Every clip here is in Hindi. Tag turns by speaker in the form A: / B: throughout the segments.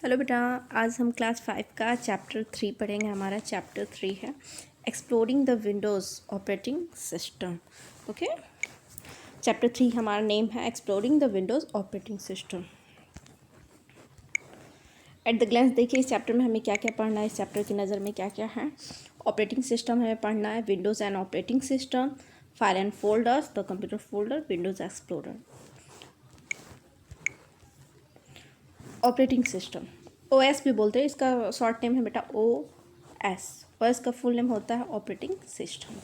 A: हेलो बेटा, आज हम क्लास 5 का चैप्टर 3 पढ़ेंगे। हमारा चैप्टर 3 है exploring the Windows operating system. Okay, chapter 3 हमारा नेम है exploring the Windows operating system. At the glance देखिए इस चैप्टर में हमें क्या क्या पढ़ना है। इस चैप्टर की नज़र में क्या क्या है। ऑपरेटिंग सिस्टम हमें पढ़ना है, Windows and operating system, file and folders, the computer folder, Windows explorer. Operating system OS भी बोलते हैं, इसका शॉर्ट नेम है बेटा ओएस। ओएस का फुल नेम होता है operating system.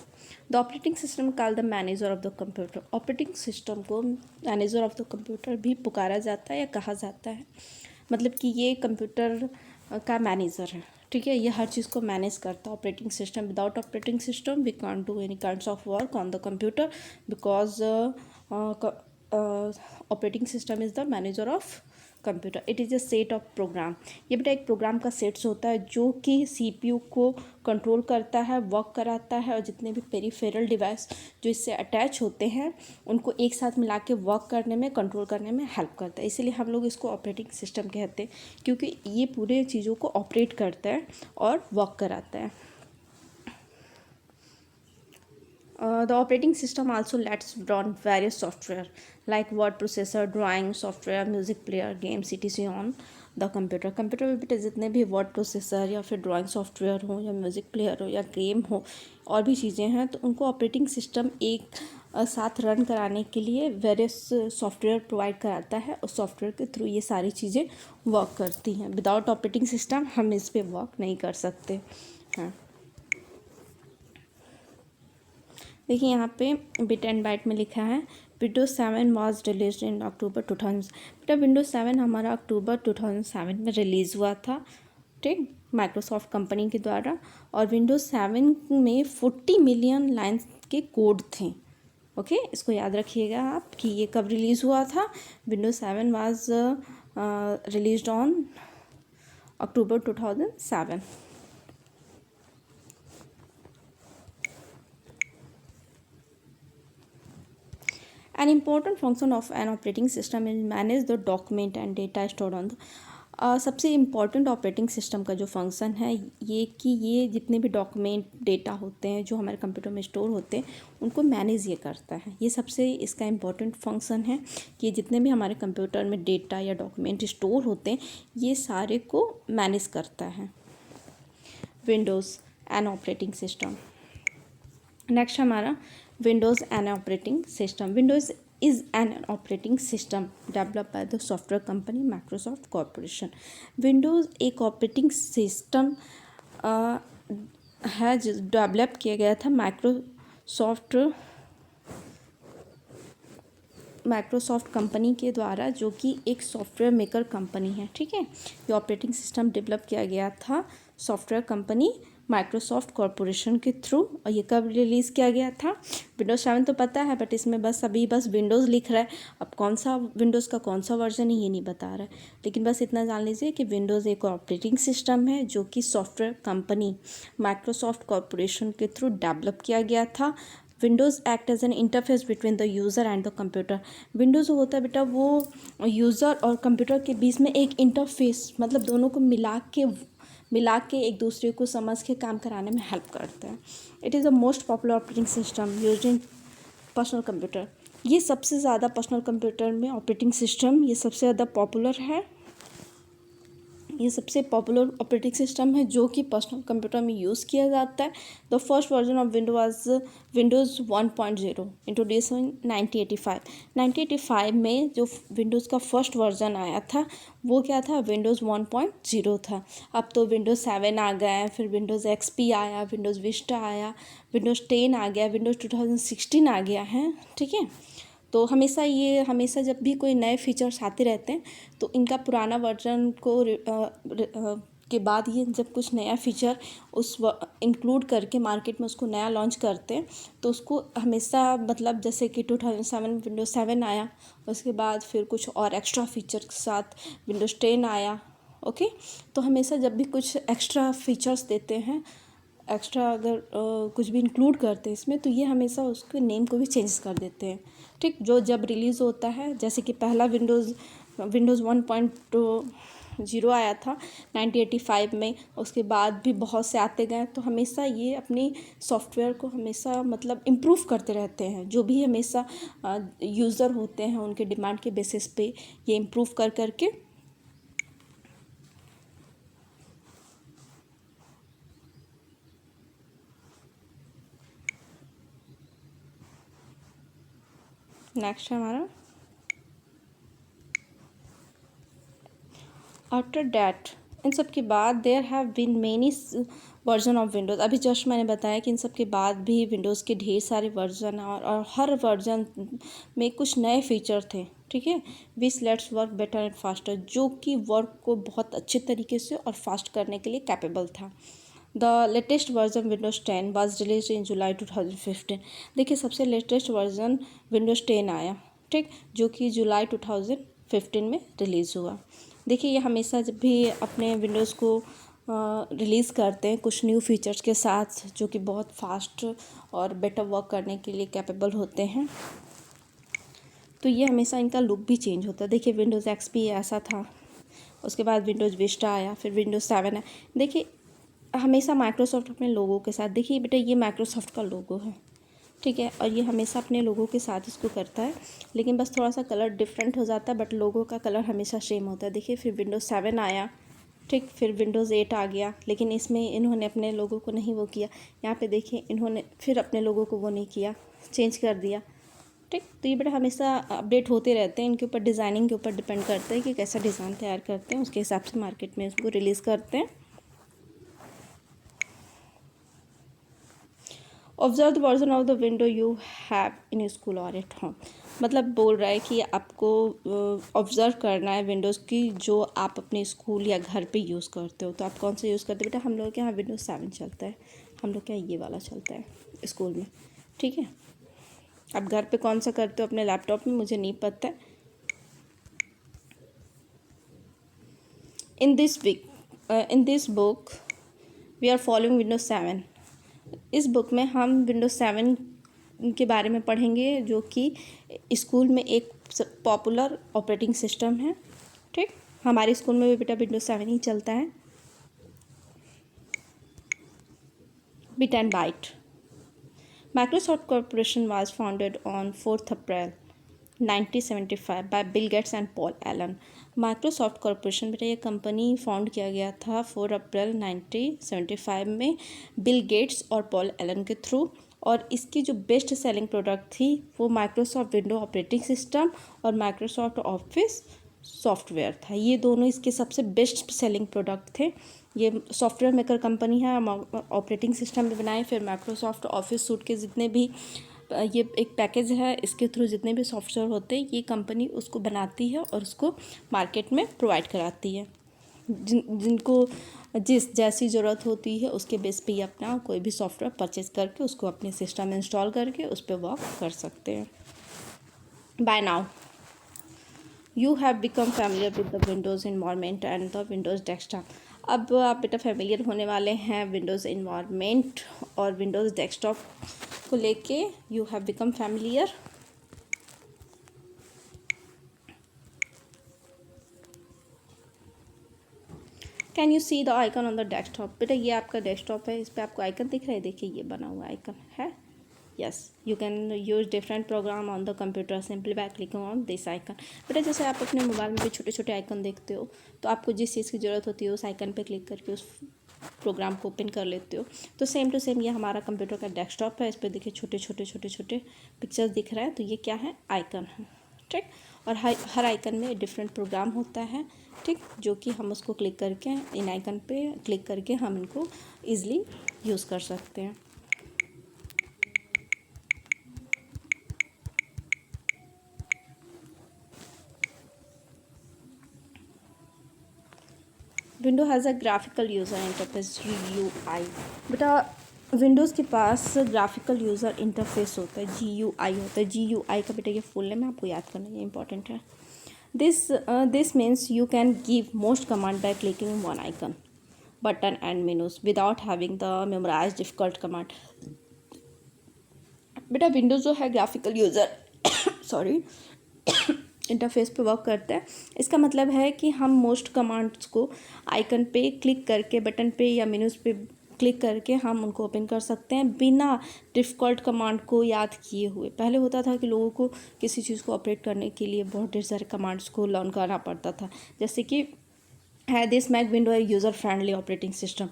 A: The operating system called the manager of the computer. Operating system को मैनेजर ऑफ द कंप्यूटर भी पुकारा जाता है या कहा जाता है, मतलब कि ये कंप्यूटर का मैनेजर है। ठीक है, ये हर चीज़ को मैनेज करता है operating system. Without operating system we can't do any kinds of work on the computer because operating system is the manager of computer. It is a set of program. ये बेटा एक प्रोग्राम का सेट्स होता है जो कि सीपीयू को कंट्रोल करता है, वर्क कराता है, और जितने भी पेरिफेरल डिवाइस जो इससे अटैच होते हैं उनको एक साथ मिला के वर्क करने में, कंट्रोल करने में हेल्प करता है। इसीलिए हम लोग इसको ऑपरेटिंग सिस्टम कहते हैं, क्योंकि ये पूरे चीज़ों को ऑपरेट करता है और वर्क कराता है। The operating system also lets run various software like word processor, drawing software, music player, games etc. on the computer. Computer में बेटा जितने भी वर्ड प्रोसेसर या फिर ड्राइंग सॉफ्टवेयर हो या म्यूज़िक प्लेयर हो या गेम हो और भी चीज़ें हैं, तो उनको ऑपरेटिंग सिस्टम एक साथ रन कराने के लिए वेरियस सॉफ्टवेयर प्रोवाइड कराता है, और सॉफ्टवेयर के थ्रू ये सारी चीज़ें वर्क करती हैं। विदाउट ऑपरेटिंग सिस्टम हम इस पर वर्क नहीं कर सकते हैं। देखिए यहाँ पे बिट एंड बाइट में लिखा है विंडोज़ 7 वाज रिलीज इन अक्टूबर 2000। बेटा विंडोज़ 7 हमारा अक्टूबर 2007 में रिलीज़ हुआ था, ठीक, माइक्रोसॉफ्ट कंपनी के द्वारा। और विंडोज़ 7 में 40 मिलियन लाइन्स के कोड थे। ओके, इसको याद रखिएगा आप कि ये कब रिलीज़ हुआ था। Windows 7 was released on October 2007। An important function of an operating system is manage the document and data stored on the सबसे इम्पॉर्टेंट ऑपरेटिंग सिस्टम का जो फंक्शन है ये कि ये जितने भी डॉक्यूमेंट डेटा होते हैं जो हमारे कंप्यूटर में स्टोर होते हैं उनको मैनेज ये करता है। ये सबसे इसका इम्पॉर्टेंट फंक्शन है कि जितने भी हमारे कंप्यूटर में डेटा या डॉक्यूमेंट स्टोर होते हैं ये सारे को मैनेज करता है। Windows and operating system. Next हमारा Windows and operating system. Windows is an operating system developed by the software company Microsoft Corporation. Windows एक ऑपरेटिंग सिस्टम है जो डेवलप किया गया था माइक्रोसॉफ्ट कंपनी के द्वारा, जो कि एक सॉफ्टवेयर मेकर कंपनी है। ठीक है, ये ऑपरेटिंग सिस्टम डेवलप किया गया था सॉफ्टवेयर कंपनी माइक्रोसॉफ्ट कॉरपोरेशन के थ्रू। और ये कब रिलीज़ किया गया था? विंडोज़ 7 तो पता है, बट इसमें बस विंडोज़ लिख रहा है। अब कौन सा विंडोज़ का कौन सा वर्जन है ये नहीं बता रहा है, लेकिन बस इतना जान लीजिए कि विंडोज़ एक ऑपरेटिंग सिस्टम है जो कि सॉफ्टवेयर कंपनी माइक्रोसॉफ्ट कॉरपोरेशन के थ्रू डेवलप किया गया था। Windows act as an interface between the user and the computer. Windows जो होता है बेटा वो यूज़र और कंप्यूटर के बीच में एक इंटरफेस, मतलब दोनों को मिला के एक दूसरे को समझ के काम कराने में हेल्प करता है। It is the most popular operating system used in personal computer. ये सबसे ज़्यादा पर्सनल कंप्यूटर में ऑपरेटिंग सिस्टम ये सबसे ज़्यादा पॉपुलर है। ये सबसे पॉपुलर ऑपरेटिंग सिस्टम है जो कि पर्सनल कंप्यूटर में यूज़ किया जाता है। The first version of Windows 1.0 introduce इन 1985। 1985 में जो विंडोज़ का फर्स्ट वर्जन आया था वो क्या था? विंडोज़ 1.0 था। अब तो विंडोज़ 7 आ गया है, फिर विंडोज़ XP आया, विंडोज़ विस्टा आया, विंडोज़ 10 आ गया, विंडोज़ 2016 आ गया है। ठीक है, तो हमेशा जब भी कोई नए फीचर्स आते रहते हैं तो इनका पुराना वर्जन को के बाद ये जब कुछ नया फीचर इंक्लूड करके मार्केट में उसको नया लॉन्च करते हैं तो उसको हमेशा, मतलब जैसे कि 2007 विंडोज़ 7 आया, उसके बाद फिर कुछ और एक्स्ट्रा फीचर के साथ विंडोज़ 10 आया। ओके, तो हमेशा जब भी कुछ एक्स्ट्रा फीचर्स देते हैं, एक्स्ट्रा अगर कुछ भी इंक्लूड करते हैं इसमें, तो ये हमेशा उसके नेम को भी चेंज कर देते हैं। ठीक, जो जब रिलीज़ होता है, जैसे कि पहला विंडोज़ 1.0 ज़ीरो आया था 1985 में, उसके बाद भी बहुत से आते गए। तो हमेशा ये अपनी सॉफ्टवेयर को हमेशा मतलब इम्प्रूव करते रहते हैं। जो भी हमेशा यूज़र होते हैं उनके डिमांड के बेसिस पे ये इम्प्रूव कर करके नेक्स्ट है हमारा आफ्टर डैट। इन सब के बाद there have been many version of Windows. अभी जस्ट मैंने बताया कि इन सब के बाद भी विंडोज़ के ढेर सारे वर्जन और हर वर्जन में कुछ नए फीचर थे, ठीक है। Which let's work better and faster, जो कि वर्क को बहुत अच्छे तरीके से और फास्ट करने के लिए कैपेबल था। The latest version Windows 10 was release in July 2015। देखिए सबसे लेटेस्ट वर्जन विंडोज़ 10 आया, ठीक, जो कि जुलाई 2015 में रिलीज़ हुआ। देखिए ये हमेशा जब भी अपने विंडोज़ को रिलीज़ करते हैं कुछ न्यू फीचर्स के साथ जो कि बहुत फास्ट और बेटर वर्क करने के लिए कैपेबल होते हैं, तो ये हमेशा इनका लुक भी चेंज होता है। देखिए विंडोज़ एक्सपी ऐसा था, उसके बाद विंडोज़ विस्टा आया, फिर विंडोज़ 7 आया। देखिए हमेशा माइक्रोसॉफ्ट अपने लोगों के साथ, देखिए बेटा ये माइक्रोसॉफ्ट का लोगो है, ठीक है, और ये हमेशा अपने लोगों के साथ इसको करता है, लेकिन बस थोड़ा सा कलर डिफरेंट हो जाता है, बट लोगों का कलर हमेशा सेम होता है। देखिए फिर विंडोज़ 7 आया, ठीक, फिर विंडोज़ 8 आ गया, लेकिन इसमें इन्होंने अपने लोगों को नहीं वो किया। यहाँ पे देखिए इन्होंने फिर अपने लोगों को वो नहीं किया, चेंज कर दिया, ठीक। तो ये बेटा हमेशा अपडेट होते रहते हैं, इनके ऊपर डिज़ाइनिंग के ऊपर डिपेंड करता है कि कैसा डिज़ाइन तैयार करते हैं, उसके हिसाब से मार्केट में उसको रिलीज़ करते हैं। Observe the version of the window you have in school और एट होम। मतलब बोल रहा है कि आपको ऑब्ज़र्व करना है विंडोज़ की जो आप अपने स्कूल या घर पे यूज़ करते हो। तो आप कौन सा यूज़ करते हो बेटा? हम लोग के यहाँ विंडोज़ 7 चलता है, हम लोग के यहाँ ये वाला चलता है स्कूल में, ठीक है। आप घर पे कौन सा करते हो अपने लैपटॉप में, मुझे नहीं पता है। In this book we are following Windows 7। इस बुक में हम विंडोज़ 7 के बारे में पढ़ेंगे जो कि स्कूल में एक पॉपुलर ऑपरेटिंग सिस्टम है, ठीक। हमारे स्कूल में भी बेटा विंडोज़ 7 ही चलता है। Bit and byte. Microsoft Corporation was founded on 4 April 1975 by Bill Gates and Paul Allen. Microsoft Corporation बेटा ये कंपनी फाउंड किया गया था 4 अप्रैल 1975 में बिल गेट्स और पॉल एलन के थ्रू, और इसकी जो बेस्ट सेलिंग प्रोडक्ट थी वो माइक्रोसॉफ्ट विंडो ऑपरेटिंग सिस्टम और माइक्रोसॉफ्ट ऑफिस सॉफ्टवेयर था। ये दोनों इसके सबसे बेस्ट सेलिंग प्रोडक्ट थे। ये सॉफ्टवेयर मेकर कंपनी है, ऑपरेटिंग सिस्टम भी बनाए, फिर माइक्रोसॉफ्ट ऑफिस सूट के जितने भी ये एक पैकेज है, इसके थ्रू जितने भी सॉफ्टवेयर होते हैं ये कंपनी उसको बनाती है और उसको मार्केट में प्रोवाइड कराती है। जिनको जिस जैसी ज़रूरत होती है उसके बेस पे ये अपना कोई भी सॉफ्टवेयर परचेज करके उसको अपने सिस्टम में इंस्टॉल करके उस पर वर्क कर सकते हैं। By now you have become familiar with the Windows environment and the Windows desktop. अब आप बेटा फैमिलियर होने वाले हैं विंडोज़ इन्वायरमेंट और विंडोज़ डेस्कटॉप को लेके। You have become familiar. Can you see the icon on the desktop. बेटा ये आपका डेस्कटॉप है, इस पर आपको आइकन दिख रहा है, देखिए ये बना हुआ आइकन है। Yes, you can use different program on the computer simply by clicking on this icon. बेटा जैसे आप अपने मोबाइल में भी छोटे छोटे आइकन देखते हो, तो आपको जिस चीज़ की ज़रूरत होती है उस आइकन पे क्लिक करके उस प्रोग्राम को ओपन कर लेते हो। तो सेम टू सेम ये हमारा कंप्यूटर का डेस्कटॉप है, इस पर देखिए छोटे छोटे पिक्चर्स दिख रहा है, तो ये क्या है? आइकन है, ठीक। और हर आइकन में डिफरेंट प्रोग्राम होता है, ठीक, जो कि हम उसको क्लिक करके इन आइकन पे क्लिक करके हम इनको ईज़िली यूज़ कर सकते हैं। Window has a graphical user interface GUI। बेटा विंडोज़ के पास ग्राफिकल यूज़र इंटरफेस होता है, GUI होता है। GUI का बेटा ये फुल नेम है, आपको याद करना, ये इंपॉर्टेंट है। This means you can give most command by clicking one icon button and menus without having the memorize difficult command. बेटा विंडोज़ जो है ग्राफिकल यूज़र सॉरी इंटरफेस पे वर्क करता है। इसका मतलब है कि हम मोस्ट कमांड्स को आइकन पे क्लिक करके, बटन पे या मेन्यूज़ पे क्लिक करके हम उनको ओपन कर सकते हैं बिना डिफ़ॉल्ट कमांड को याद किए हुए। पहले होता था कि लोगों को किसी चीज़ को ऑपरेट करने के लिए बहुत ढेर सारे कमांड्स को लर्न करना पड़ता था, जैसे कि है दिस मैक विंडो है यूज़र फ्रेंडली ऑपरेटिंग सिस्टम।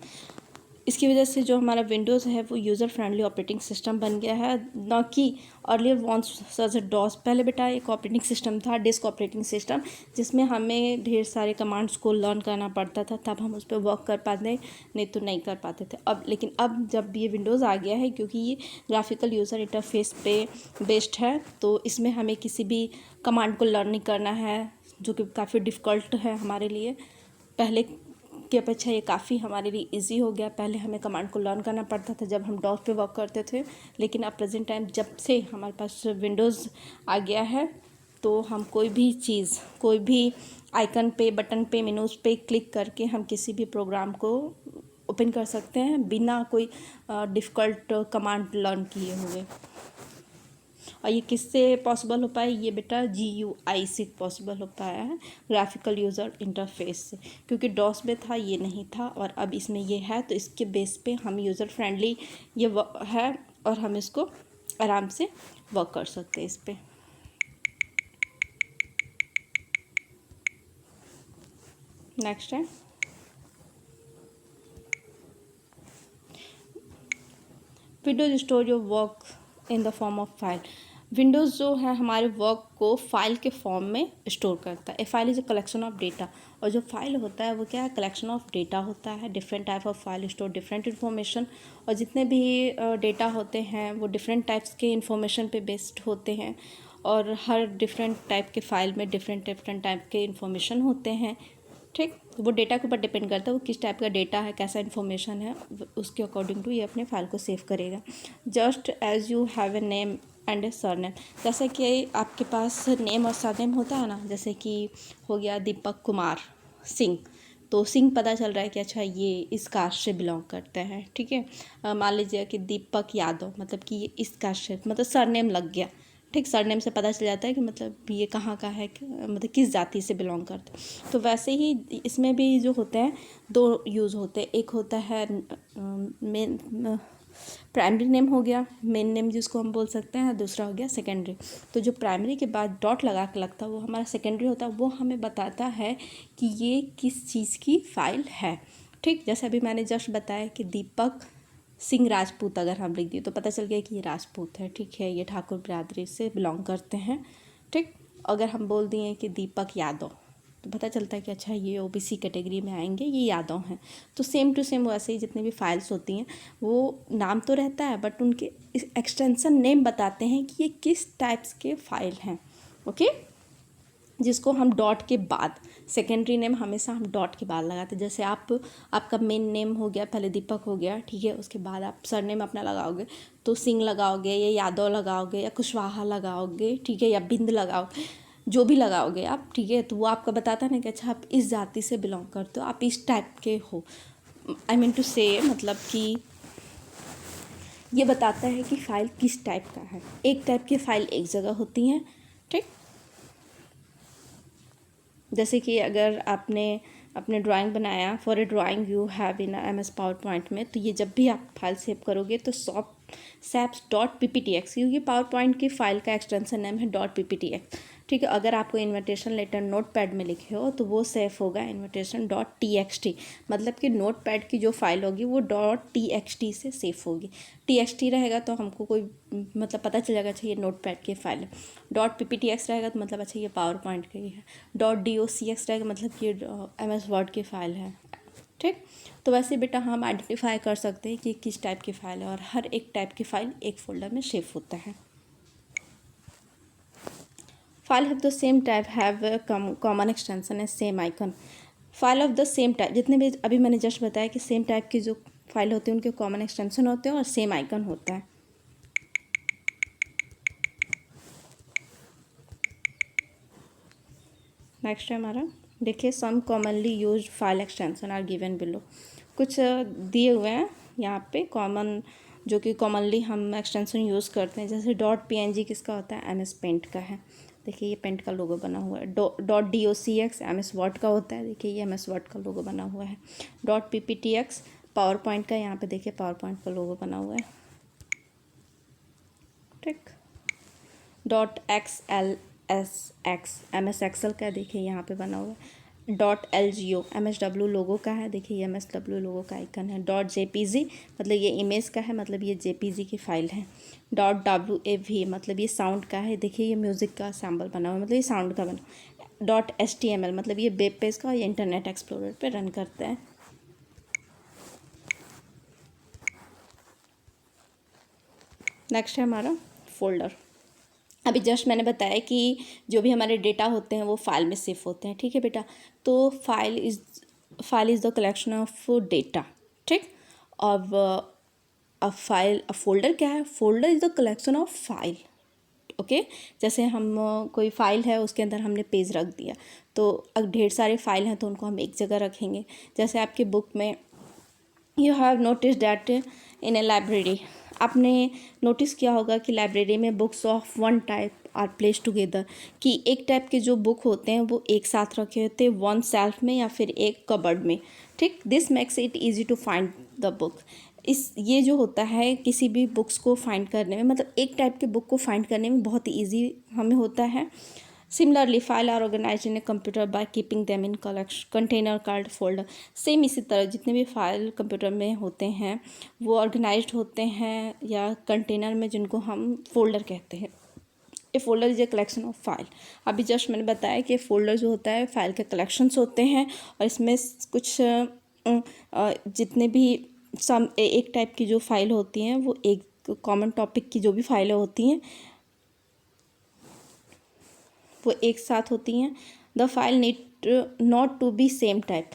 A: इसकी वजह से जो हमारा विंडोज़ है वो यूज़र फ्रेंडली ऑपरेटिंग सिस्टम बन गया है, न कि अर्लियर वॉन्स सच डॉस। पहले बेटा एक ऑपरेटिंग सिस्टम था डिस्क ऑपरेटिंग सिस्टम, जिसमें हमें ढेर सारे कमांड्स को लर्न करना पड़ता था, तब हम उस पर वर्क कर पाते, नहीं तो नहीं कर पाते थे। लेकिन अब जब ये विंडोज़ आ गया है, क्योंकि ये ग्राफिकल यूज़र इंटरफेस पे बेस्ड है, तो इसमें हमें किसी भी कमांड को लर्न नहीं करना है, जो कि काफ़ी डिफ़िकल्ट है हमारे लिए। पहले की अपेक्षा ये काफ़ी हमारे लिए इजी हो गया। पहले हमें कमांड को लर्न करना पड़ता था जब हम डॉस पे वर्क करते थे, लेकिन अब प्रेजेंट टाइम जब से हमारे पास विंडोज़ आ गया है, तो हम कोई भी चीज़, कोई भी आइकन पे, बटन पे, मेनूज़ पे क्लिक करके हम किसी भी प्रोग्राम को ओपन कर सकते हैं बिना कोई डिफ़िकल्ट कमांड लर्न किए हुए। और ये किससे पॉसिबल हो पाया? ये बेटा GUI से पॉसिबल हो पाया है, ग्राफिकल यूज़र इंटरफेस से, क्योंकि डॉस में था ये नहीं था और अब इसमें ये है, तो इसके बेस पे हम यूज़र फ्रेंडली ये है और हम इसको आराम से वर्क कर सकते हैं इस पर। नेक्स्ट है Windows store your work in the form of file. Windows जो है हमारे वर्क को फाइल के फॉर्म में स्टोर करता है। A file is a collection of data, और जो फाइल होता है वो क्या है? कलेक्शन ऑफ डेटा होता है। Different type of file store different information, और जितने भी डेटा होते हैं वो डिफरेंट टाइप्स के इन्फॉर्मेशन पे बेस्ड होते हैं, और हर डिफरेंट टाइप के फाइल में डिफरेंट डिफरेंट टाइप के इन्फॉर्मेशन होते हैं। ठीक, वो डेटा के ऊपर डिपेंड करता है वो किस टाइप का डेटा है, कैसा इन्फॉर्मेशन है, उसके अकॉर्डिंग टू ये अपने फाइल को सेव करेगा। Just as you have a name and a surname, जैसे कि आपके पास नेम और सरनेम होता है ना, जैसे कि हो गया दीपक कुमार सिंह, तो सिंह पता चल रहा है कि अच्छा ये इस कास्ट से बिलोंग करते हैं। ठीक है, मान लीजिए कि दीपक यादव, मतलब कि ये इस कास्ट से, मतलब सरनेम लग गया। ठीक, सरनेम से पता चल जाता है कि मतलब ये कहाँ का है, मतलब किस जाति से बिलोंग करते हैं। तो वैसे ही इसमें भी जो होते हैं दो यूज़ होते हैं, एक होता है मेन प्राइमरी नेम हो गया, मेन नेम जिसको हम बोल सकते हैं, दूसरा हो गया सेकेंडरी। तो जो प्राइमरी के बाद डॉट लगा के लगता है वो हमारा सेकेंडरी होता है, वो हमें बताता है कि ये किस चीज़ की फ़ाइल है। ठीक, जैसे अभी मैंने जस्ट बताया कि दीपक सिंह राजपूत अगर हम लिख दिए तो पता चल गया कि ये राजपूत है। ठीक है, ये ठाकुर बिरादरी से बिलोंग करते हैं। ठीक, अगर हम बोल दिए कि दीपक यादव तो पता चलता है कि अच्छा ये OBC कैटेगरी में आएंगे, ये यादव हैं। तो सेम टू सेम वैसे ही जितने भी फाइल्स होती हैं वो नाम तो रहता है, बट उनके एक्सटेंशन नेम बताते हैं कि ये किस टाइप्स के फाइल हैं। ओके, जिसको हम डॉट के बाद, सेकेंडरी नेम हमेशा हम डॉट के बाद लगाते हैं। जैसे आपका मेन नेम हो गया, पहले दीपक हो गया, ठीक है, उसके बाद आप सरनेम अपना लगाओगे तो सिंह लगाओगे या यादव लगाओगे या कुशवाहा लगाओगे, ठीक है, या बिंद लगाओगे, जो भी लगाओगे आप, ठीक है, तो वो आपका बताता है ना कि अच्छा आप इस जाति से बिलोंग करते हो, आप इस टाइप के हो। आई मीन टू से, मतलब कि ये बताता है कि फ़ाइल किस टाइप का है। एक टाइप की फ़ाइल एक जगह होती हैं। ठीक, जैसे कि अगर आपने अपने ड्राइंग बनाया, for a drawing you have in MS power point में, तो ये जब भी आप फाइल सेव करोगे तो saps.pptx, क्योंकि पावर पॉइंट की फ़ाइल का एक्सटेंशन नेम है .pptx। ठीक है, अगर आपको इन्विटेशन लेटर नोटपैड में लिखे हो तो वो सेव होगा invitation.txt, मतलब कि नोटपैड की जो फाइल होगी वो .txt से सेव होगी। TXT रहेगा तो हमको कोई मतलब पता चल जाएगा अच्छा ये नोटपैड की फ़ाइल है। .pptx रहेगा तो मतलब अच्छा ये पावर पॉइंट की है। .docx रहेगा मतलब ये MS वर्ड की फ़ाइल है। ठीक, तो वैसे बेटा हम आइडेंटिफाई कर सकते हैं कि किस टाइप की फ़ाइल है, और हर एक टाइप की फ़ाइल एक फोल्डर में सेव होता है। File of the same type have common extension है same icon. File of the same type, जितने भी अभी मैंने जस्ट बताया कि सेम टाइप की जो फाइल होती है उनके कॉमन एक्सटेंशन होते हैं और सेम आइकन होता है। नेक्स्ट है हमारा, देखिए some commonly used file extension are given below. कुछ दिए हुए हैं यहाँ पे कॉमन, जो कि कॉमनली हम एक्सटेंशन यूज़ करते हैं। जैसे .png किसका होता है? MS पेंट का है। देखिए ये पेंट का लोगो बना हुआ है। .docx MS वर्ड का होता है, देखिए ये MS वर्ड का लोगो बना हुआ है। .pptx पावर पॉइंट का, यहाँ पे देखिए पावर पॉइंट का लोगो बना हुआ है, ठीक। .xlsx MS एक्सेल का देखिए यहाँ पे बना हुआ है। .lgo MSW लोगो का है, देखिए ये MSW लोगो का आइकन है। .jpg मतलब ये इमेज का है, मतलब ये JPG की फाइल है। .wav मतलब ये साउंड का है, देखिए ये म्यूज़िक का सैम्पल बना हुआ है, मतलब ये साउंड का बना। .html मतलब ये वेब पेज का, ये इंटरनेट एक्सप्लोरर पे रन करता है। नेक्स्ट है हमारा फोल्डर। अभी जस्ट मैंने बताया कि जो भी हमारे डेटा होते हैं वो फाइल में सेव होते हैं, ठीक है बेटा। तो file is the collection of data, ठीक। अब फोल्डर क्या है? Folder is the collection of file, okay. जैसे हम कोई फाइल है, उसके अंदर हमने पेज रख दिया, तो अब ढेर सारे फाइल हैं तो उनको हम एक जगह रखेंगे। जैसे आपकी बुक में you have notice that in a library, आपने नोटिस किया होगा कि लाइब्रेरी में books of one type are place together, कि एक टाइप के जो बुक होते हैं वो एक साथ रखे होते हैं वन सेल्फ में या फिर एक कबर्ड में, ठीक। This makes it easy to find the book. ये जो होता है किसी भी बुक्स को फाइंड करने में, मतलब एक टाइप के बुक को फाइंड करने में बहुत ही ईजी हमें होता है। Similarly file are organise in a computer by keeping them in container called folder. Same इसी तरह जितने भी फाइल कंप्यूटर में होते हैं वो ऑर्गेनाइज्ड होते हैं या कंटेनर में, जिनको हम फोल्डर कहते हैं। A folder is a collection of file. अभी जस्ट मैंने बताया कि फोल्डर जो होता है फाइल के कलेक्शंस होते हैं, और इसमें कुछ जितने भी एक टाइप की जो फाइल होती हैं वो एक कॉमन टॉपिक की जो भी फाइलें होती हैं वो एक साथ होती हैं। The file need not to be same type,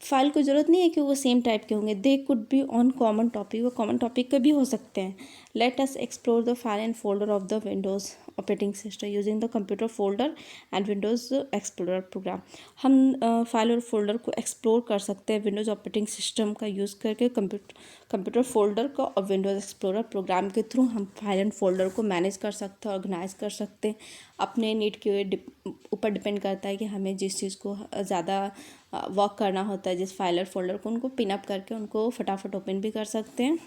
A: file को ज़रूरत नहीं है कि वो सेम टाइप के होंगे, they could be on common topic, वो कॉमन टॉपिक के भी हो सकते हैं। Let us explore the file and folder of the Windows operating system using the computer folder and Windows Explorer program. हम फाइल और फोल्डर को एक्सप्लोर कर सकते हैं विंडोज़ ऑपरेटिंग सिस्टम का यूज़ करके, कंप्यूटर फोल्डर का और विंडोज़ एक्सप्लोरर प्रोग्राम के थ्रू हम फाइल एंड फोल्डर को मैनेज कर सकते हैं, ऑर्गेनाइज कर सकते हैं। अपने नीड के ऊपर डिपेंड करता है कि हमें जिस चीज़ को ज़्यादा वर्क करना होता है, जिस फाइल और फोल्डर को, उनको पिन अप करके उनको फटाफट ओपन भी कर सकते हैं।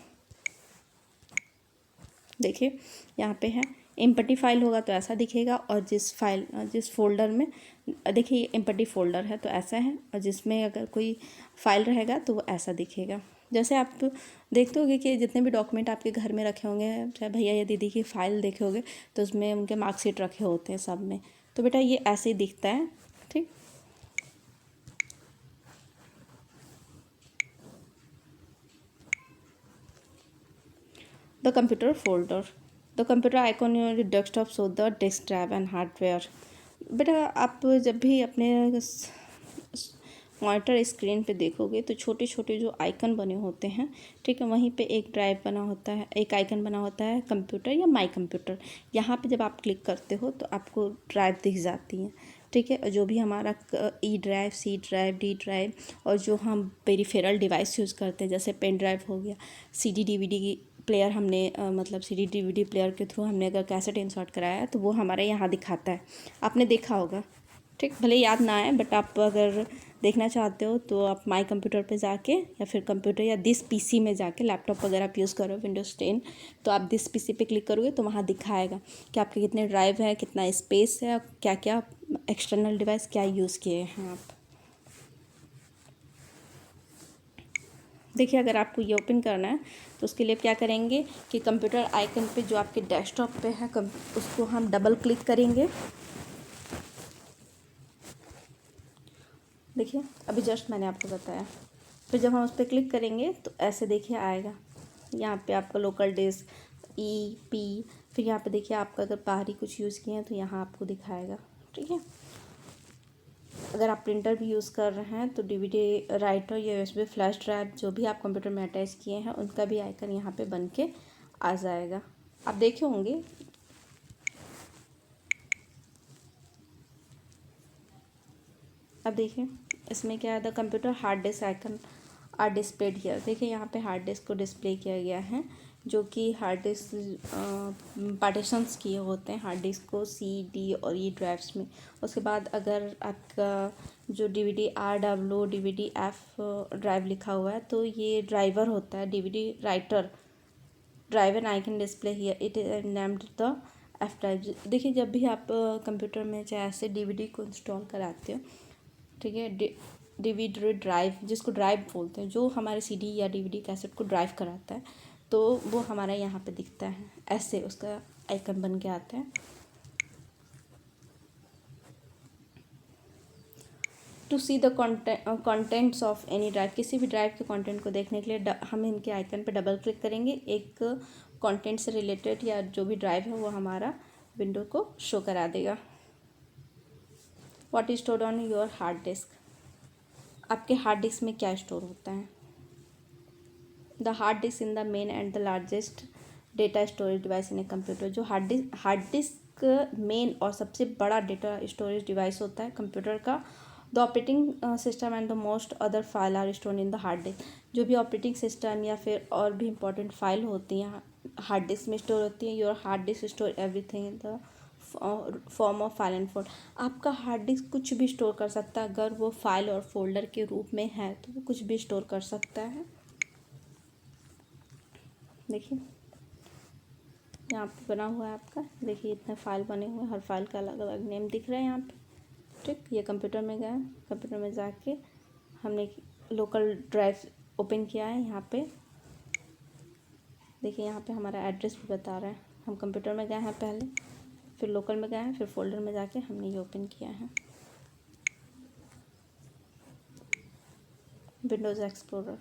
A: देखिए यहाँ पे है एम्प्टी फाइल होगा तो ऐसा दिखेगा, और जिस फोल्डर में देखिए एम्प्टी फोल्डर है तो ऐसा है, और जिसमें अगर कोई फाइल रहेगा तो वो ऐसा दिखेगा। जैसे आप देखते होंगे कि जितने भी डॉक्यूमेंट आपके घर में रखे होंगे, चाहे भैया या दीदी की फ़ाइल देखे होंगे, तो उसमें उनके मार्कशीट रखे होते हैं सब में, तो बेटा ये ऐसे ही दिखता है, ठीक। The computer folder, the computer icon your desktop show the disk drive and hardware. बेटा आप जब भी अपने मॉनिटर स्क्रीन पे देखोगे तो छोटे छोटे जो आइकन बने होते हैं, ठीक है, वहीं पे एक ड्राइव बना होता है, एक आइकन बना होता है कंप्यूटर या माई कंप्यूटर। यहाँ पे जब आप क्लिक करते हो तो आपको ड्राइव दिख जाती हैं, ठीक है। जो भी हमारा E drive, C drive, D drive, और जो हम पेरिफेरल डिवाइस यूज़ करते हैं जैसे पेन ड्राइव हो गया, CD DVD प्लेयर हमने मतलब CD DVD प्लेयर के थ्रू हमने अगर कैसेट इंसर्ट कराया है तो वो हमारे यहाँ दिखाता है, आपने देखा होगा, ठीक। भले याद ना आए बट आप अगर देखना चाहते हो तो आप माई कंप्यूटर पे जाके या फिर कंप्यूटर या दिस PC में जाके, लैपटॉप अगर आप यूज़ करो विंडोज़ 10 तो आप दिस PC पे क्लिक करोगे तो वहाँ दिखाएगा कि आपके कितने ड्राइव है, कितना स्पेस है, क्या क्या एक्सटर्नल डिवाइस क्या यूज़ किए हैं आप। देखिए अगर आपको ये ओपन करना है तो उसके लिए क्या करेंगे कि कंप्यूटर आइकन पे जो आपके डेस्कटॉप पे है उसको हम डबल क्लिक करेंगे। देखिए अभी जस्ट मैंने आपको बताया, फिर जब हम उस पर क्लिक करेंगे तो ऐसे देखिए आएगा, यहाँ पे आपका लोकल डिस्क EP, फिर यहाँ पे देखिए आपका अगर बाहरी कुछ यूज़ किए हैं तो यहाँ आपको दिखाएगा, ठीक है। अगर आप प्रिंटर भी यूज़ कर रहे हैं तो DVD राइटर या USB फ्लैश ड्राइव जो भी आप कंप्यूटर में अटैच किए हैं उनका भी आइकन यहाँ पे बन के आ जाएगा। आप देखे होंगे, अब देखिए इसमें क्या है, the computer hard disk icon are displayed here. देखिए यहाँ पे हार्ड डिस्क को डिस्प्ले किया गया है, जो कि हार्ड डिस्क पार्टीशंस किए होते हैं हार्ड डिस्क को सी डी और ई ड्राइव्स में। उसके बाद अगर आपका जो डीवीडी डीवीडी एफ ड्राइव लिखा हुआ है तो ये ड्राइवर होता है, DVD writer drive and I can display here it is named the F drive. देखिए जब भी आप कंप्यूटर में चाहे ऐसे डीवीडी को इंस्टॉल कराते हो, ठीक है, डीवीडी ड्राइव जिसको ड्राइव बोलते हैं, जो हमारे सीडी या डीवीडी कैसेट को ड्राइव कराता है, तो वो हमारा यहाँ पे दिखता है, ऐसे उसका आइकन बन के आता है। To see the contents of any drive, किसी भी ड्राइव के कंटेंट को देखने के लिए हम इनके आइकन पे डबल क्लिक करेंगे। एक कंटेंट से रिलेटेड या जो भी ड्राइव है वो हमारा विंडो को शो करा देगा। What is stored on your hard disk, आपके हार्ड डिस्क में क्या स्टोर होता है। The hard disc in the main and the largest data storage device in a computer, जो हार्ड डिस्क मेन और सबसे बड़ा डेटा स्टोरेज डिवाइस होता है कंप्यूटर का। The operating system and the most other file are store in the hard disk, जो भी ऑपरेटिंग सिस्टम या फिर और भी इंपॉर्टेंट फाइल होती हैं हार्ड डिस्क में स्टोर होती हैं। Your hard disk store everything in the form of file and folder, आपका हार्ड डिस्क कुछ भी स्टोर कर सकता है, अगर वो फाइल और फोल्डर के रूप में है तो वो कुछ भी स्टोर कर सकता है। देखिए यहाँ पे बना हुआ है आपका, देखिए इतने फाइल बने हुए हैं, हर फाइल का अलग अलग नेम दिख रहा है यहाँ पे। ठीक, ये कंप्यूटर में गए, कंप्यूटर में जाके हमने लोकल ड्राइव ओपन किया है। यहाँ पे देखिए यहाँ पे हमारा एड्रेस भी बता रहा है। हम कंप्यूटर में गए हैं पहले, फिर लोकल में गए हैं, फिर फोल्डर में जाके हमने ये ओपन किया है। Windows explorer,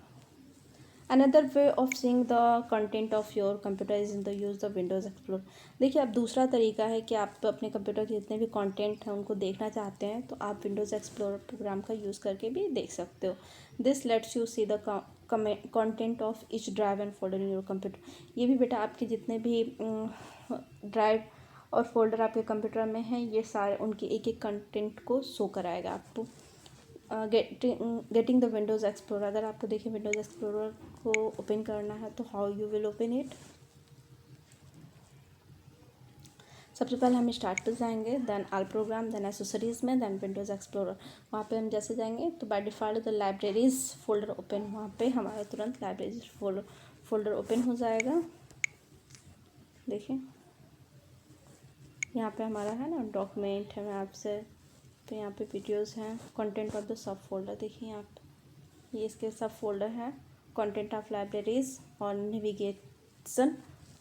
A: another way of seeing the content of your computer is in the use the Windows explorer. देखिए अब दूसरा तरीका है कि आप अपने कंप्यूटर के जितने भी कंटेंट हैं उनको देखना चाहते हैं तो आप विंडोज़ एक्सप्लोरर प्रोग्राम का यूज़ करके भी देख सकते हो। This let's you see the content of each drive and folder in your computer. ये भी बेटा आपके जितने भी ड्राइव और फोल्डर आपके कंप्यूटर में हैं ये सारे उनके एक एक कंटेंट को शो कराएगा आपको। गेटिंग द विंडोज़ एक्सप्लोरर, अगर आपको देखिए विंडोज़ एक्सप्लोरर को ओपन करना है तो how you will open it. सबसे पहले हम स्टार्ट पे जाएंगे, then all program, then accessories में, देन विंडोज़ एक्सप्लोरर। वहाँ पे हम जैसे जाएंगे तो by default the libraries folder open, वहाँ पे हमारा तुरंत लाइब्रेरीज फोल्डर ओपन हो जाएगा। देखिए यहाँ पे हमारा है ना डॉक्यूमेंट है मैप्स है, तो यहाँ पे वीडियोज़ हैं, content of the sub folder. देखिए यहाँ पे ये इसके सब फोल्डर है, कंटेंट ऑफ लाइब्रेरीज और नेविगेशन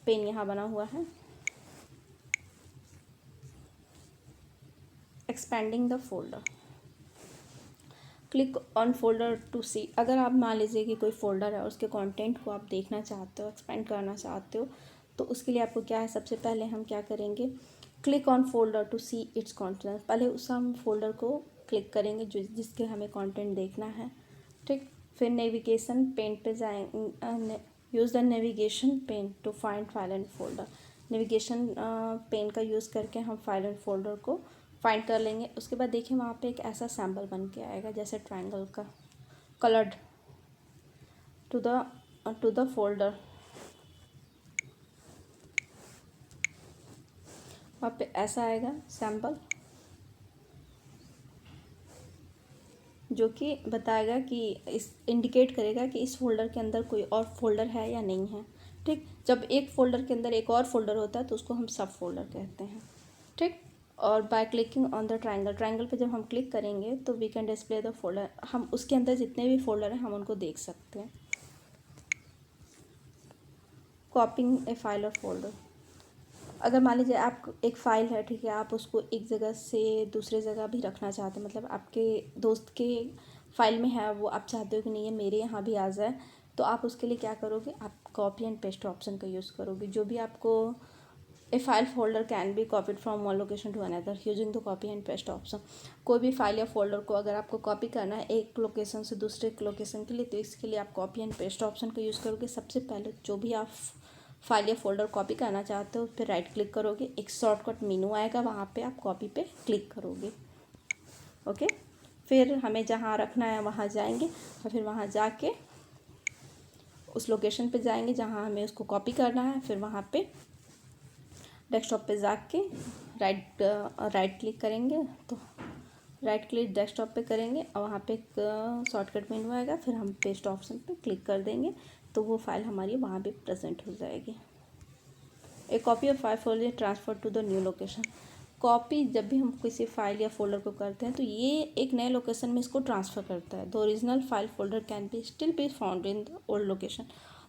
A: पेन यहाँ बना हुआ है। Expanding the folder, click on folder to see, अगर आप मान लीजिए कि कोई फोल्डर है उसके कंटेंट को आप देखना चाहते हो, एक्सपेंड करना चाहते हो, तो उसके लिए आपको क्या है, सबसे पहले हम क्या करेंगे, click on folder to see its content. पहले उस हम फोल्डर को क्लिक करेंगे जिसके हमें कंटेंट देखना है। ठीक, फिर नेविगेशन पेन पे जाएंगे, use the navigation pane to find file and folder. Navigation pane का यूज़ करके हम फाइल एंड फोल्डर को फाइंड कर लेंगे। उसके बाद देखिए वहाँ पे एक ऐसा सैम्पल बन के आएगा जैसे ट्रायंगल का, कलर्ड टू द फोल्डर। वहाँ पे ऐसा आएगा सैम्पल जो कि बताएगा कि इस इंडिकेट करेगा कि इस फोल्डर के अंदर कोई और फोल्डर है या नहीं है। ठीक, जब एक फोल्डर के अंदर एक और फोल्डर होता है तो उसको हम सब फोल्डर कहते हैं। ठीक, और by clicking on the triangle पे जब हम क्लिक करेंगे तो we can display the folder, हम उसके अंदर जितने भी फोल्डर हैं हम उनको देख सकते हैं। कॉपिंग ए फाइल और फोल्डर, अगर मान लीजिए आप एक फ़ाइल है, ठीक है, आप उसको एक जगह से दूसरे जगह भी रखना चाहते हैं, मतलब आपके दोस्त के फाइल में है वो, आप चाहते हो कि नहीं ये मेरे यहाँ भी आ जाए, तो आप उसके लिए क्या करोगे, आप कॉपी एंड पेस्ट ऑप्शन का यूज़ करोगे। जो भी आपको a file folder can be copied from one location to another using the copy and paste option. कोई भी फाइल या फोल्डर को अगर आपको कॉपी करना है एक लोकेशन से दूसरे लोकेशन के लिए, तो इसके लिए आप कॉपी एंड पेस्ट ऑप्शन का यूज़ करोगे। सबसे पहले जो भी आप फाइल या फोल्डर कॉपी करना चाहते हो फिर राइट क्लिक करोगे, एक शॉर्टकट मेनू आएगा वहाँ पे आप कॉपी पे क्लिक करोगे। ओके, फिर हमें जहाँ रखना है वहाँ जाएंगे और फिर वहाँ जाके उस लोकेशन पे जाएंगे जहाँ हमें उसको कॉपी करना है। फिर वहाँ पे डेस्कटॉप पे जाके राइट क्लिक करेंगे, तो राइट क्लिक डेस्कटॉप पे करेंगे और वहाँ पे एक शॉर्टकट मेन्यू आएगा। फिर हम पेस्ट ऑप्शन पे क्लिक कर देंगे तो वो फाइल हमारी वहाँ पे प्रेजेंट हो जाएगी। A copy of file folder transfer to the new location. Copy जब भी हम किसी फाइल या फोल्डर को करते हैं तो ये एक नए लोकेशन में इसको ट्रांसफ़र करता है। The original file folder can be still be found in the old location.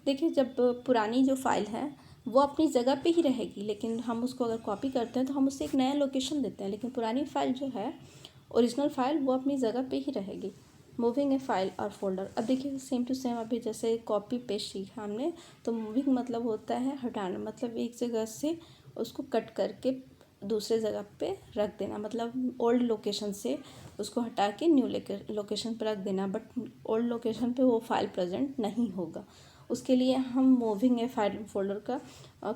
A: देखिए, जब पुरानी जो फाइल है वो अपनी जगह पे ही रहेगी, लेकिन हम उसको अगर कॉपी करते हैं तो हम उससे एक नया लोकेशन देते हैं, लेकिन पुरानी फाइल जो है ओरिजिनल फाइल वो अपनी जगह पे ही रहेगी। मूविंग ए फाइल और फोल्डर। अब देखिए सेम टू सेम अभी जैसे कॉपी पेस्ट सीखा हमने, तो मूविंग मतलब होता है हटाना, मतलब एक जगह से उसको कट करके दूसरे जगह पे रख देना, मतलब ओल्ड लोकेशन से उसको हटा के न्यू लोकेशन पर रख देना, बट ओल्ड लोकेशन पे वो फाइल प्रेजेंट नहीं होगा। उसके लिए हम मूविंग ए फाइल फोल्डर का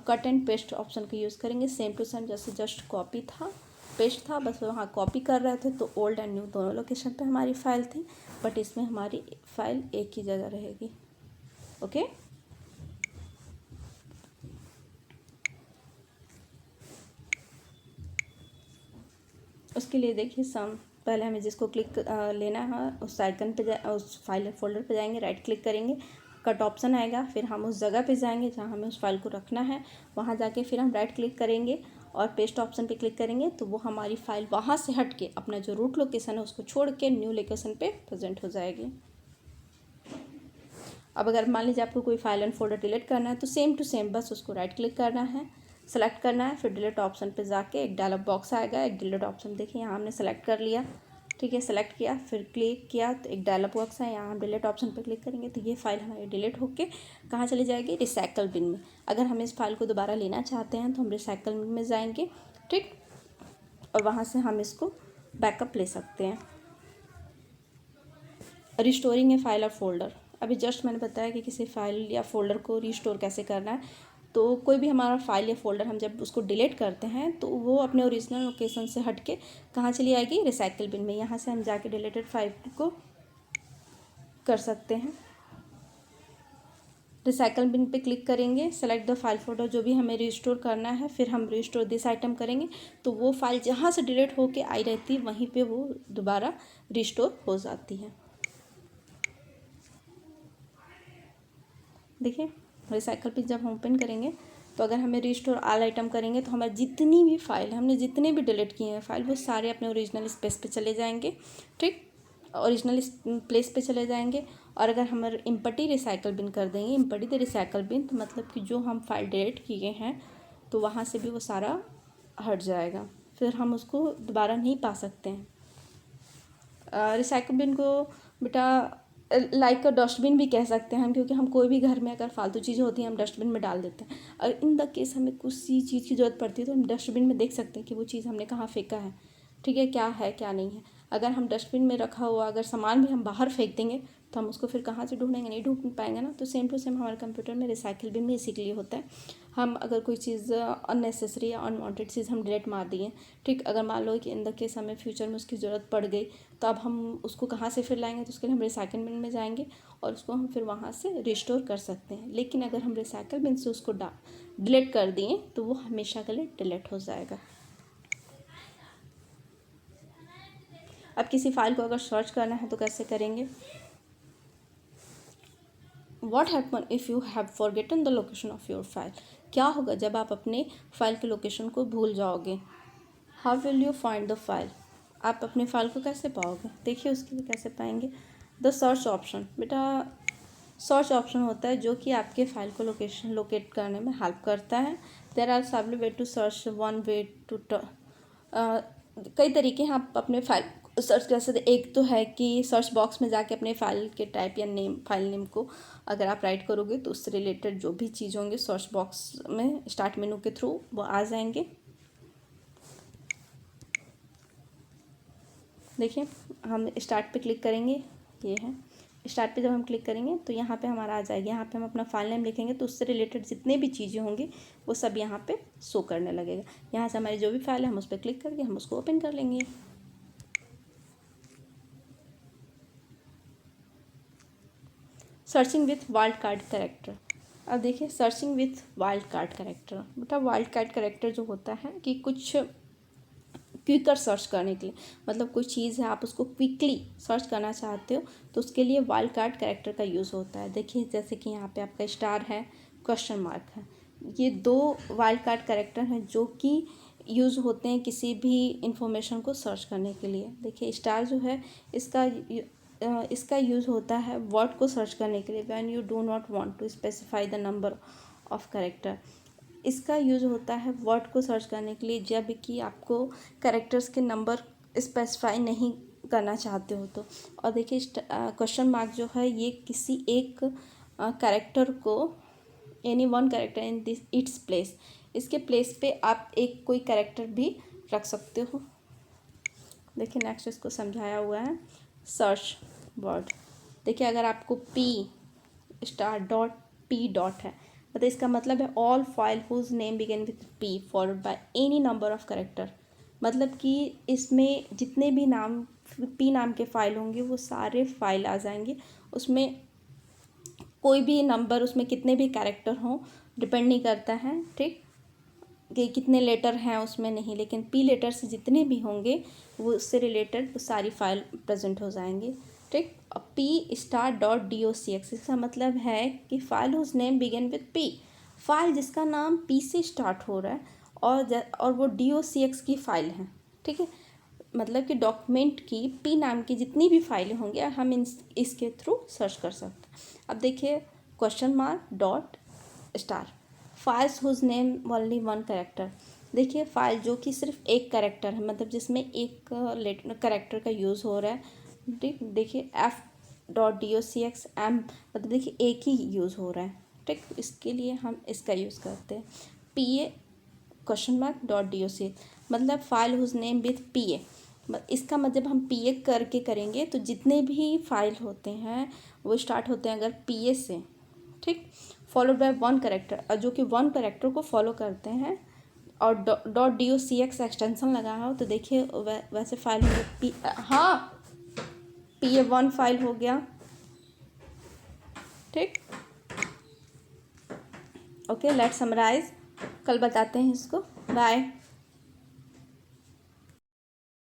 A: कट एंड पेस्ट ऑप्शन का यूज़ करेंगे। सेम टू सेम जैसे जस्ट कॉपी था, पेस्ट था, बस वहाँ कॉपी कर रहे थे तो ओल्ड एंड न्यू दोनों लोकेशन पे हमारी फ़ाइल थी, बट इसमें हमारी फ़ाइल एक ही जगह रहेगी। ओके, उसके लिए देखिए पहले हमें जिसको क्लिक लेना है उस आइकन पे उस फाइल फोल्डर पे जाएंगे, राइट क्लिक करेंगे, कट ऑप्शन आएगा, फिर हम उस जगह पे जाएंगे जहाँ हमें उस फाइल को रखना है, वहाँ जाके फिर हम राइट क्लिक करेंगे और पेस्ट ऑप्शन पे क्लिक करेंगे, तो वो हमारी फ़ाइल वहाँ से हट के अपना जो रूट लोकेशन है उसको छोड़ के न्यू लोकेशन पे प्रेजेंट हो जाएगी। अब अगर मान लीजिए आपको कोई फाइल एंड फोल्डर डिलीट करना है तो सेम टू सेम बस उसको राइट क्लिक करना है, सेलेक्ट करना है, फिर डिलीट ऑप्शन पे जाके एक डायलॉग बॉक्स आएगा, एक डिलीट ऑप्शन देखिए यहाँ हमने सेलेक्ट कर लिया, ठीक है, सेलेक्ट किया, फिर क्लिक किया तो एक डायलॉग बॉक्स है, यहाँ हम डिलीट ऑप्शन पे क्लिक करेंगे तो ये फाइल हमारी डिलीट होके कहाँ चली जाएगी, रिसाइकल बिन में। अगर हम इस फाइल को दोबारा लेना चाहते हैं तो हम रिसाइकल बिन में जाएंगे, ठीक, और वहाँ से हम इसको बैकअप ले सकते हैं। रिस्टोरिंग ए फाइल और फोल्डर। अभी जस्ट मैंने बताया कि किसी फाइल या फोल्डर को रिस्टोर कैसे करना है। तो कोई भी हमारा फाइल या फोल्डर हम जब उसको डिलीट करते हैं तो वो अपने ओरिजिनल लोकेशन से हट के कहाँ चली आएगी, रिसाइकल बिन में। यहाँ से हम जाके डिलीटेड फाइल को कर सकते हैं। रिसाइकल बिन पे क्लिक करेंगे, सेलेक्ट द फाइल फोल्डर जो भी हमें रिस्टोर करना है, फिर हम रिस्टोर दिस आइटम करेंगे तो वो फाइल जहाँ से डिलीट होके आई रहती है वहीं पे वो दोबारा रिस्टोर हो जाती है। देखिए, रिसाइकल पे जब हम ओपन करेंगे तो अगर हमें रिस्टोर ऑल आइटम करेंगे तो हमारी जितनी भी फाइल हमने जितने भी डिलीट किए हैं फाइल वो सारे अपने ओरिजिनल स्पेस पे चले जाएंगे, ठीक, ओरिजिनल प्लेस पे चले जाएंगे। और अगर हम इम्पटी रिसाइकल बिन कर देंगे, इम्पटी द रिसाइकल बिन, तो मतलब कि जो हम फाइल डिलीट किए हैं तो वहाँ से भी वो सारा हट जाएगा, फिर हम उसको दोबारा नहीं पा सकते हैं। रिसाइकल बिन को बेटा लाइक डस्टबिन भी कह सकते हैं हम, क्योंकि हम कोई भी घर में अगर फालतू चीज़ें होती हैं हम डस्टबिन में डाल देते हैं। और इन द केस हमें किसी चीज़ की ज़रूरत पड़ती है तो हम डस्टबिन में देख सकते हैं कि वो चीज़ हमने कहाँ फेंका है, ठीक है, क्या नहीं है। अगर हम डस्टबिन में रखा हुआ अगर सामान भी हम बाहर फेंक देंगे तो हम उसको फिर कहाँ से ढूंढेंगे, नहीं ढूंढ पाएंगे ना। तो सेम टू सेम हमारे कंप्यूटर में रिसाइकिल बिन भी इसी के लिए होता है। हम अगर कोई चीज़ अननेसेसरी या अनवांटेड चीज़ हम डिलीट मार दिए, ठीक, अगर मान लो कि इन द केस हमें फ्यूचर में उसकी ज़रूरत पड़ गई तो अब हम उसको कहाँ से फिर लाएंगे, तो उसके लिए हम रिसाइकिल बिन में जाएंगे और उसको हम फिर वहाँ से रिस्टोर कर सकते हैं। लेकिन अगर हम रिसाइकिल बिन से उसको डिलीट कर दिए तो वो हमेशा के लिए डिलीट हो जाएगा। अब किसी फाइल को अगर सर्च करना है तो कैसे करेंगे। What happen if you have forgotten the location of your file? क्या होगा जब आप अपने फाइल के लोकेशन को भूल जाओगे। How will you find the file? आप अपने फाइल को कैसे पाओगे। देखिए उसके लिए कैसे पाएंगे। द सर्च ऑप्शन, बेटा सर्च ऑप्शन होता है जो कि आपके फाइल को लोकेट करने में हेल्प करता है। There are several way to search, one way to कई तरीके हैं आप अपने फाइल सर्च कर सकते। एक तो है कि सर्च बॉक्स में जाके अपने फाइल के टाइप या नेम, फाइल नेम को अगर आप राइट करोगे तो उससे रिलेटेड जो भी चीज़ होंगे सर्च बॉक्स में स्टार्ट मेनू के थ्रू वो आ जाएंगे। देखिए हम स्टार्ट पे क्लिक करेंगे, ये है स्टार्ट पे जब हम क्लिक करेंगे तो यहाँ पे हमारा आ जाएगा। यहाँ पे हम अपना फाइल नेम लिखेंगे तो उससे रिलेटेड जितने भी चीज़ें होंगी वो सब यहाँ पे शो करने लगेगा। यहाँ से हमारी जो भी फाइल है हम उस पर क्लिक करके हम उसको ओपन कर लेंगे। Searching with wild card character. अब देखिए searching with wild card character, बेटा वाइल्ड कार्ड कैरेक्टर जो होता है कि कुछ क्विकर सर्च करने के लिए, मतलब कोई चीज़ है आप उसको क्विकली सर्च करना चाहते हो तो उसके लिए वाइल्ड कार्ड कैरेक्टर का यूज़ होता है। देखिए जैसे कि यहाँ पे आपका स्टार है, क्वेश्चन मार्क है, ये दो वाइल्ड कार्ड कैरेक्टर हैं जो कि यूज़ होते हैं किसी भी इंफॉर्मेशन को सर्च करने के लिए। देखिए स्टार जो है इसका यूज़ होता है वर्ड को सर्च करने के लिए, when you do not want to specify the number of character. इसका यूज़ होता है वर्ड को सर्च करने के लिए जब कि आपको कैरेक्टर्स के नंबर स्पेसिफाई नहीं करना चाहते हो तो। और देखिए क्वेश्चन मार्क जो है ये किसी एक कैरेक्टर को, any one character in this its place, इसके प्लेस पे आप एक कोई कैरेक्टर भी रख सकते हो। देखिए नेक्स्ट इसको समझाया हुआ है सर्च वर्ड। देखिए अगर आपको P star dot P dot है मतलब इसका मतलब है all file whose name begin with P followed by any number of character. मतलब कि इसमें जितने भी नाम पी नाम के फाइल होंगे वो सारे फाइल आ जाएंगे, उसमें कोई भी नंबर, उसमें कितने भी कैरेक्टर हों डिपेंड नहीं करता है, ठीक, कि कितने लेटर हैं उसमें नहीं, लेकिन पी लेटर से जितने भी होंगे वो उससे रिलेटेड वो सारी फाइल प्रेजेंट हो जाएंगी, ठीक। P star dot D O C X, इसका मतलब है कि file whose name begin with P, file जिसका नाम पी से स्टार्ट हो रहा है और वो डी ओ सी एक्स की फाइल है, ठीक है। मतलब कि डॉक्यूमेंट की पी नाम की जितनी भी फाइलें होंगी हम इसके थ्रू सर्च कर सकते हैं। अब देखिए question mark dot star, files whose name only one character. देखिए फाइल जो कि सिर्फ एक कैरेक्टर है, मतलब जिसमें एक कैरेक्टर का यूज़ हो रहा है, ठीक। देखिए F dot D O C x M, मतलब देखिए एक ही यूज़ हो रहा है, ठीक। इसके लिए हम इसका यूज़ करते हैं P A question mark dot D O C, मतलब file whose name with P A. इसका मतलब हम पी ए करके करेंगे तो जितने भी फाइल होते हैं वो स्टार्ट होते हैं अगर पी ए से, ठीक, फॉलोड बाय वन कैरेक्टर, और जो कि वन कैरेक्टर को फॉलो करते हैं और dot D O C x extension लगा हो तो देखिए वैसे फाइल हो गया पी, हाँ पी ए वन फाइल हो गया, ठीक। ओके लेट्स समराइज, कल बताते हैं इसको, बाय।